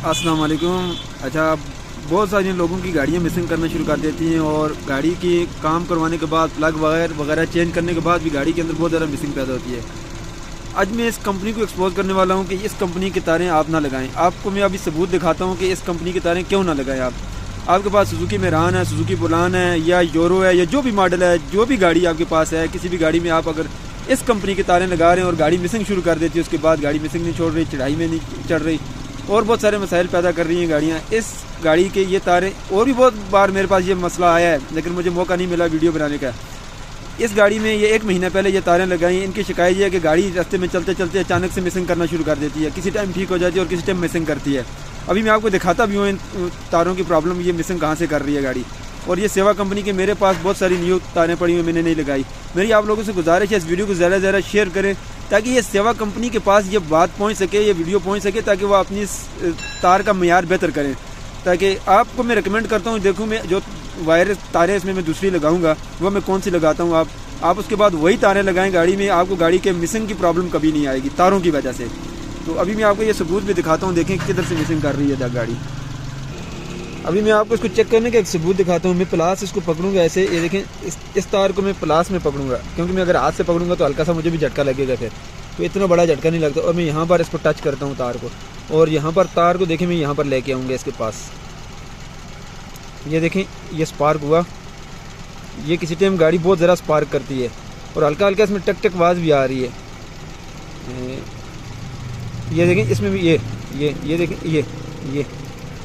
अस्सलाम वालेकुम। अच्छा, बहुत सारी लोगों की गाड़ियाँ मिसिंग करना शुरू कर देती हैं और गाड़ी की काम करवाने के बाद प्लग वगैरह चेंज करने के बाद भी गाड़ी के अंदर बहुत ज़्यादा मिसिंग पैदा होती है। आज मैं इस कंपनी को एक्सपोज करने वाला हूँ कि इस कंपनी की तारें आप ना लगाएं। आपको मैं अभी सबूत दिखाता हूँ कि इस कंपनी की तारें क्यों ना लगाएं। आपके पास सुजुकी मेरान है, सुजुकी बुलान है या यूरो है या जो भी मॉडल है, जो भी गाड़ी आपके पास है, किसी भी गाड़ी में आप अगर इस कंपनी की तारें लगा रहे हैं और गाड़ी मिसिंग शुरू कर देती है, उसके बाद गाड़ी मिसिंग नहीं छोड़ रही, चढ़ाई में नहीं चढ़ रही और बहुत सारे मसाइल पैदा कर रही हैं गाड़ियाँ। इस गाड़ी के ये तारें, और भी बहुत बार मेरे पास ये मसला आया है लेकिन मुझे मौका नहीं मिला वीडियो बनाने का। इस गाड़ी में ये 1 महीना पहले ये तारें लगाई हैं। इनकी शिकायत ये है कि गाड़ी रास्ते में चलते चलते अचानक से मिसिंग करना शुरू कर देती है, किसी टाइम ठीक हो जाती है और किसी टाइम मिसिंग करती है। अभी मैं आपको दिखाता भी हूँ इन तारों की प्रॉब्लम, ये मिसिंग कहाँ से कर रही है गाड़ी। और ये सेवा कंपनी के मेरे पास बहुत सारी न्यू तारें पड़ी हुई, मैंने नहीं लगाई। मेरी आप लोगों से गुजारिश है इस वीडियो को ज़्यादा से ज़्यादा शेयर करें ताकि ये सेवा कंपनी के पास ये बात पहुंच सके, ये वीडियो पहुंच सके, ताकि वो अपनी तार का मयार बेहतर करें। ताकि आपको मैं रिकमेंड करता हूं, देखूं मैं जो वायर तारें इसमें मैं दूसरी लगाऊंगा वो मैं कौन सी लगाता हूं, आप उसके बाद वही तारें लगाएं गाड़ी में, आपको गाड़ी के मिसिंग की प्रॉब्लम कभी नहीं आएगी तारों की वजह से। तो अभी मैं आपको ये सबूत भी दिखाता हूँ, देखें किधर से मिसिंग कर रही है गाड़ी। अभी मैं आपको इसको चेक करने का एक सबूत दिखाता हूँ। मैं प्लास इसको पकड़ूंगा ऐसे, ये देखें इस तार को मैं प्लास में पकड़ूंगा, क्योंकि मैं अगर हाथ से पकड़ूंगा तो हल्का सा मुझे भी झटका लगेगा फिर, तो इतना बड़ा झटका नहीं लगता। और मैं यहाँ पर इसको टच करता हूँ तार को, और यहाँ पर तार को देखें मैं यहाँ पर लेके आऊँगा इसके पास। ये देखें ये स्पार्क हुआ, ये किसी टाइम गाड़ी बहुत ज़रा स्पार्क करती है और हल्का हल्का इसमें टक टक आवाज़ भी आ रही है। ये देखें इसमें भी ये देखें ये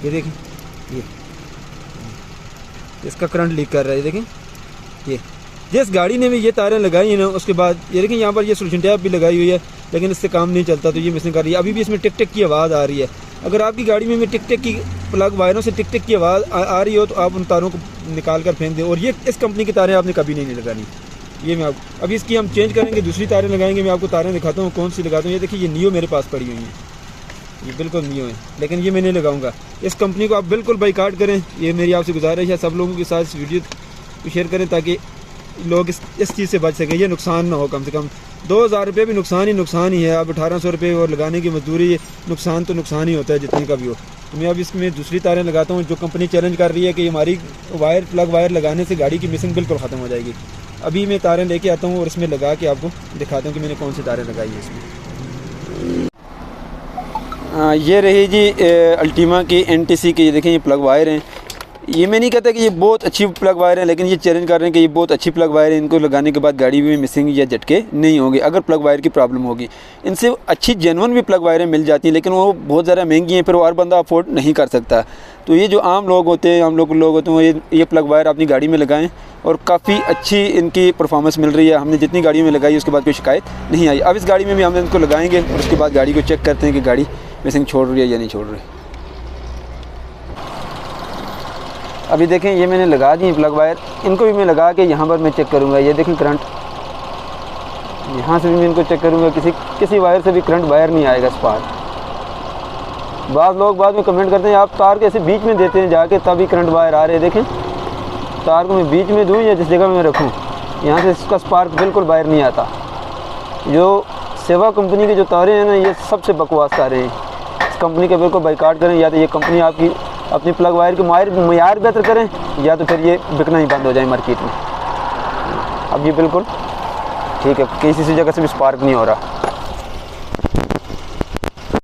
देखें ये इसका करंट लीक कर रहा है। ये देखें ये जिस गाड़ी ने भी ये तारें लगाई हैं ना, उसके बाद ये देखें यहाँ पर ये सोल्यूशन टैप भी लगाई हुई है लेकिन इससे काम नहीं चलता, तो ये मिसिंग कर रही है। अभी भी इसमें टिक टिक की आवाज़ आ रही है। अगर आपकी गाड़ी में टिक टिक की प्लग वायरों से टिक टिक की आवाज़ आ रही हो तो आप उन तारों को निकाल कर फेंक दें। और ये इस कंपनी की तारें आपने कभी नहीं लगानी। ये मैं आप अभी इसकी हम चेंज करेंगे, दूसरी तारें लगाएंगे। मैं आपको तारें दिखाता हूँ कौन सी लगाता हूँ। ये देखिए ये नियो मेरे पास पड़ी हुई है, ये बिल्कुल नियो है, लेकिन ये मैं नहीं लगाऊंगा। इस कंपनी को आप बिल्कुल बाइकाट करें, ये मेरी आपसे गुजारिश है। सब लोगों के साथ इस वीडियो को शेयर करें ताकि लोग इस चीज़ से बच सकें, ये नुकसान ना हो। कम से कम 2000 रुपये भी नुकसान ही है। अब 1800 रुपये और लगाने की मजदूरी, नुकसान तो नुकसान ही होता है जितने का भी हो। तो मैं अब इसमें दूसरी तारें लगाता हूँ। जो कंपनी चैलेंज कर रही है कि हमारी प्लग वायर लगाने से गाड़ी की मिसिंग बिल्कुल ख़त्म हो जाएगी। अभी मैं तारें लेके आता हूँ और इसमें लगा के आपको दिखाता हूँ कि मैंने कौन सी तारें लगाई है इसमें। ये रही जी अल्टीमा की NTC की, ये देखें ये प्लग वायर हैं। ये मैं नहीं कहता कि ये बहुत अच्छी प्लग वायर है, लेकिन ये चैलेंज कर रहे हैं कि ये बहुत अच्छी प्लग वायर है। इनको लगाने के बाद गाड़ी में मिसिंग या झटके नहीं होंगे अगर प्लग वायर की प्रॉब्लम होगी। इनसे अच्छी जेन्युइन भी प्लग वायरें मिल जाती हैं, लेकिन वो बहुत ज़्यादा महंगी हैं, फिर वो हर बंदा अफोर्ड नहीं कर सकता। तो ये जो आम लोग होते हैं, लोग होते हैं, ये प्लग वायर अपनी गाड़ी में लगाएं और काफ़ी अच्छी इनकी परफॉर्मेंस मिल रही है। हमने जितनी गाड़ियों में लगाई उसके बाद कोई शिकायत नहीं आई। अब इस गाड़ी में भी हम इनको लगाएंगे और उसके बाद गाड़ी को चेक करते हैं कि गाड़ी मिसिंग छोड़ रही है या नहीं छोड़ रही। अभी देखें ये मैंने लगा दी प्लग वायर, इनको भी मैं लगा के यहाँ पर मैं चेक करूँगा। ये देखें करंट, यहाँ से भी मैं इनको चेक करूँगा, किसी वायर से भी करंट बाहर नहीं आएगा स्पार्क। बाद लोग बाद में कमेंट करते हैं आप तार कैसे बीच में देते हैं जाके तभी करंट बाहर आ रहे हैं। देखें तार को मैं बीच में दूँ या जिस जगह में रखूँ, यहाँ से इसका स्पार्क बिल्कुल बाहर नहीं आता। जो सेवा कंपनी की जो तारें हैं ना, ये सबसे बकवास तारें हैं। इस कंपनी के बिल्कुल बाइकाट करें, या तो ये कंपनी आपकी अपनी प्लग वायर के मयार बेहतर करें, या तो फिर ये बिकना ही बंद हो जाए मार्केट में। अब ये बिल्कुल ठीक है, किसी जगह से भी स्पार्क नहीं हो रहा।